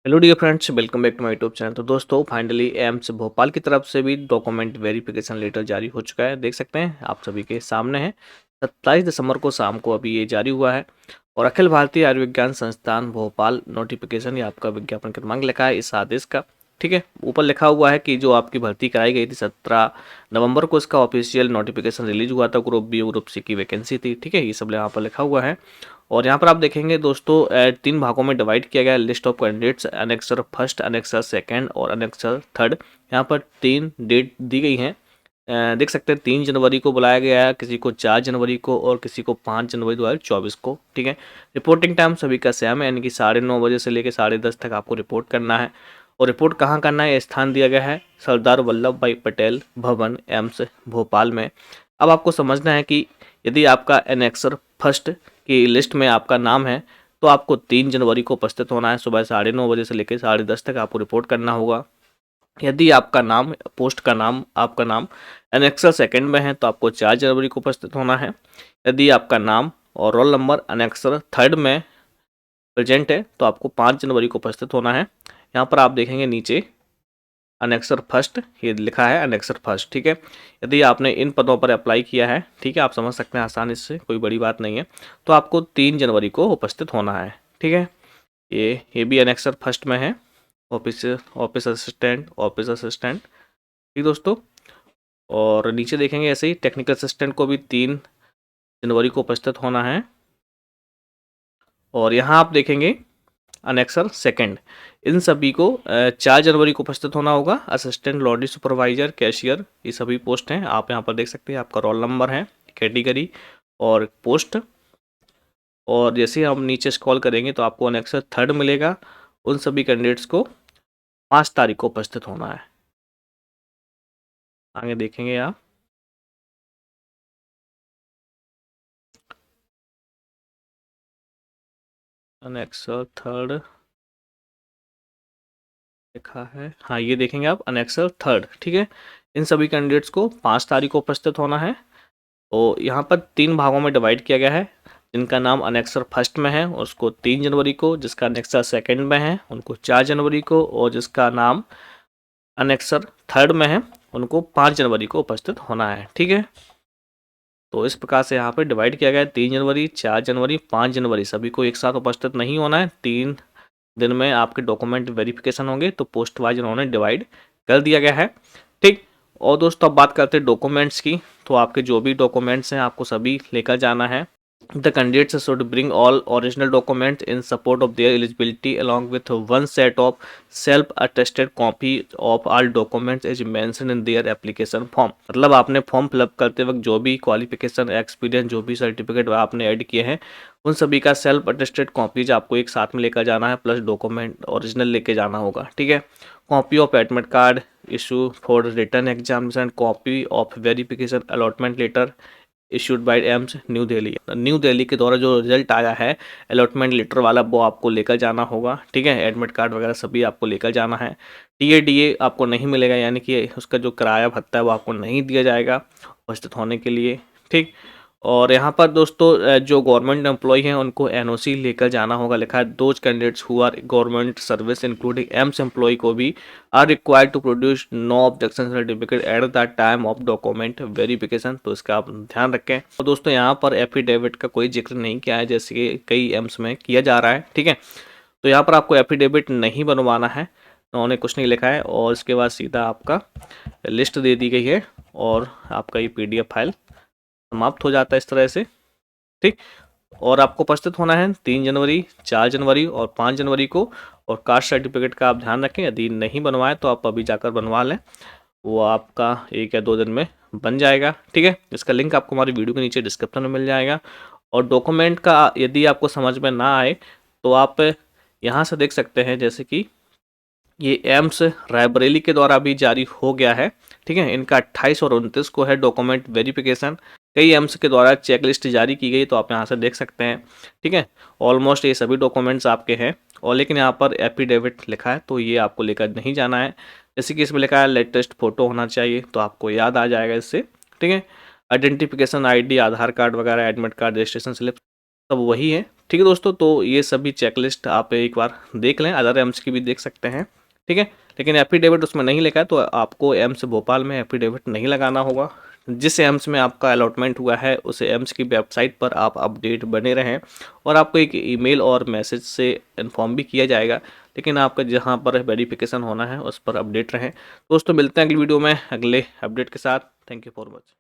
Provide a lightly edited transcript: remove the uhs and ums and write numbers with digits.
Hello dear friends, welcome back to my YouTube channel. तो दोस्तों finally AIIMS Bhopal की तरफ से भी डॉक्यूमेंट वेरिफिकेशन लेटर जारी हो चुका है। देख सकते हैं आप सभी के सामने है। 27 दिसंबर को शाम को अभी ये जारी हुआ है। और अखिल भारतीय आयुर्विज्ञान संस्थान भोपाल नोटिफिकेशन, ये आपका विज्ञापन क्रमांक लिखा है इस आदेश का। ठीक है, ऊपर लिखा हुआ है कि जो आपकी भर्ती कराई गई थी 17 नवंबर को इसका ऑफिशियल नोटिफिकेशन रिलीज हुआ था। ग्रुप बी ग्रुप सी की वैकेंसी थी। ठीक है, ये सब यहाँ पर लिखा हुआ है। और यहाँ पर आप देखेंगे दोस्तों, तीन भागों में डिवाइड किया गया है list of candidates, annexure first, annexure second और अनेक्सर थर्ड। यहाँ पर तीन डेट दी गई हैं। देख सकते हैं 3 जनवरी को बुलाया गया है, किसी को 4 जनवरी को और किसी को 5 जनवरी 2024 को। ठीक है, रिपोर्टिंग टाइम सभी का सेम है, यानी कि 9:30 बजे से लेकर 10:30 तक आपको रिपोर्ट करना है। और रिपोर्ट कहाँ करना है, स्थान दिया गया है सरदार वल्लभ भाई पटेल भवन एम्स भोपाल में। अब आपको समझना है कि यदि आपका एनेक्सर फर्स्ट की लिस्ट में आपका नाम है तो आपको 3 जनवरी को उपस्थित होना है। सुबह 9:30 बजे से लेकर 10:30 तक आपको रिपोर्ट करना होगा। यदि आपका नाम, पोस्ट का नाम, आपका नाम एनेक्सर सेकंड में है तो आपको 4 जनवरी को उपस्थित होना है। यदि आपका नाम और रोल नंबर एनेक्सर थर्ड में प्रेजेंट है तो आपको 5 जनवरी को उपस्थित होना है। यहाँ पर आप देखेंगे नीचे अनेक्सर फर्स्ट ये लिखा है, अनेक्सर फर्स्ट। ठीक है, यदि आपने इन पदों पर अप्लाई किया है, ठीक है, आप समझ सकते हैं आसानी से, कोई बड़ी बात नहीं है, तो आपको 3 जनवरी को उपस्थित होना है। ठीक है, ये भी अनेक्सर फर्स्ट में है, office office assistant, office assistant. ठीक दोस्तों, और नीचे देखेंगे ऐसे ही टेक्निकल असिस्टेंट को भी 3 जनवरी को उपस्थित होना है। और यहाँ आप देखेंगे अनेक्सर सेकंड, इन सभी को 4 जनवरी को उपस्थित होना होगा। असिस्टेंट लॉन्ड्री सुपरवाइजर, कैशियर, ये सभी पोस्ट हैं। आप यहाँ पर देख सकते हैं आपका रोल नंबर है, कैटेगरी और पोस्ट। और जैसे हम नीचे स्क्रॉल करेंगे तो आपको अनेक्सर थर्ड मिलेगा। उन सभी कैंडिडेट्स को 5 तारीख को उपस्थित होना है। आगे देखेंगे आप, अनेक्सर थर्ड लिखा है, हाँ ये देखेंगे आप अनेक्सर थर्ड। ठीक है, इन सभी कैंडिडेट्स को 5 तारीख को उपस्थित होना है। तो यहाँ पर 3 भागों में डिवाइड किया गया है। जिनका नाम अनेक्सर फर्स्ट में है उसको 3 जनवरी को, जिसका अनेक्सर सेकंड में है उनको 4 जनवरी को, और जिसका नाम अनेक्सर थर्ड में है उनको 5 जनवरी को उपस्थित होना है। ठीक है, तो इस प्रकार से यहाँ पर डिवाइड किया गया है। 3 जनवरी, 4 जनवरी, 5 जनवरी सभी को एक साथ उपस्थित नहीं होना है। 3 दिन में आपके डॉक्यूमेंट वेरिफिकेशन होंगे, तो पोस्ट वाइज उन्होंने डिवाइड कर दिया गया है। ठीक, और दोस्तों अब बात करते हैं डॉक्यूमेंट्स की। तो आपके जो भी डॉक्यूमेंट्स हैं आपको सभी लेकर जाना है। The candidates should bring all original documents in support of their eligibility along with one set of self-attested copy of all documents as mentioned in their application form। मतलब आपने फॉर्म फिलअप करते वक्त जो भी क्वालिफिकेशन, एक्सपीरियंस, जो भी certificate आपने add किए हैं उन सभी का सेल्फ अटेस्टेड कॉपीज आपको एक साथ में लेकर जाना है, प्लस डॉक्यूमेंट ओरिजिनल लेके जाना होगा। ठीक है, copy of admit card issue for written examination, copy of verification allotment letter issued by AIIMS New Delhi. New Delhi के द्वारा जो रिजल्ट आया है अलॉटमेंट लेटर वाला, वो आपको लेकर जाना होगा। ठीक है, एडमिट कार्ड वगैरह सभी आपको लेकर जाना है। टीए आपको नहीं मिलेगा, यानी कि उसका जो किराया भत्ता है वो आपको नहीं दिया जाएगा उपस्थित होने के लिए। ठीक, और यहाँ पर दोस्तों जो गवर्नमेंट एम्प्लॉय हैं उनको एनओसी लेकर जाना होगा। लिखा है those candidates who are government service including AIIMS employ को भी are required to produce no objection certificate at the time of document verification. तो इसका आप ध्यान रखें। और दोस्तों यहाँ पर एफिडेविट का कोई जिक्र नहीं किया है, जैसे कि कई एम्स में किया जा रहा है। ठीक है, तो यहाँ पर आपको एफिडेविट नहीं बनवाना है, उन्होंने कुछ नहीं लिखा है। और इसके बाद सीधा आपका लिस्ट दे दी गई है और आपका ये पीडीएफ फाइल समाप्त हो जाता है इस तरह से। ठीक, और आपको उपस्थित होना है 3 जनवरी, 4 जनवरी और 5 जनवरी को। और कास्ट सर्टिफिकेट का आप ध्यान रखें, यदि नहीं बनवाए तो आप अभी जाकर बनवा लें, वो आपका 1 या 2 दिन में बन जाएगा। ठीक है, इसका लिंक आपको हमारी वीडियो के नीचे डिस्क्रिप्शन में मिल जाएगा। और डॉक्यूमेंट का यदि आपको समझ में ना आए तो आप यहाँ से देख सकते हैं, जैसे कि ये एम्स रायबरेली के द्वारा भी जारी हो गया है। ठीक है, इनका 28 और 29 को है डॉक्यूमेंट वेरिफिकेशन। कई एम्स के द्वारा चेकलिस्ट जारी की गई, तो आप यहाँ से देख सकते हैं। ठीक है, ऑलमोस्ट ये सभी डॉक्यूमेंट्स आपके हैं। और लेकिन यहाँ पर एफिडेविट लिखा है, तो ये आपको लेकर नहीं जाना है। जैसे कि इसमें लिखा है लेटेस्ट फोटो होना चाहिए, तो आपको याद आ जाएगा इससे। ठीक है, आइडेंटिफिकेशन आईडी, आधार कार्ड वगैरह, एडमिट कार्ड, रजिस्ट्रेशन स्लिप सब वही है, ठीक है दोस्तों, तो ये सभी चेकलिस्ट आप एक बार देख लें, अदर एम्स की भी देख सकते हैं, ठीक है। लेकिन एफिडेविट उसमें नहीं लिखा है, तो आपको एम्स भोपाल में एफिडेविट नहीं लगाना होगा। जिस एम्स में आपका अलॉटमेंट हुआ है उस एम्स की वेबसाइट पर आप अपडेट बने रहें, और आपको एक ईमेल और मैसेज से इन्फॉर्म भी किया जाएगा, लेकिन आपका जहाँ पर वेरिफिकेशन होना है उस पर अपडेट रहें। दोस्तों मिलते हैं अगली वीडियो में अगले अपडेट के साथ। Thank you for watching.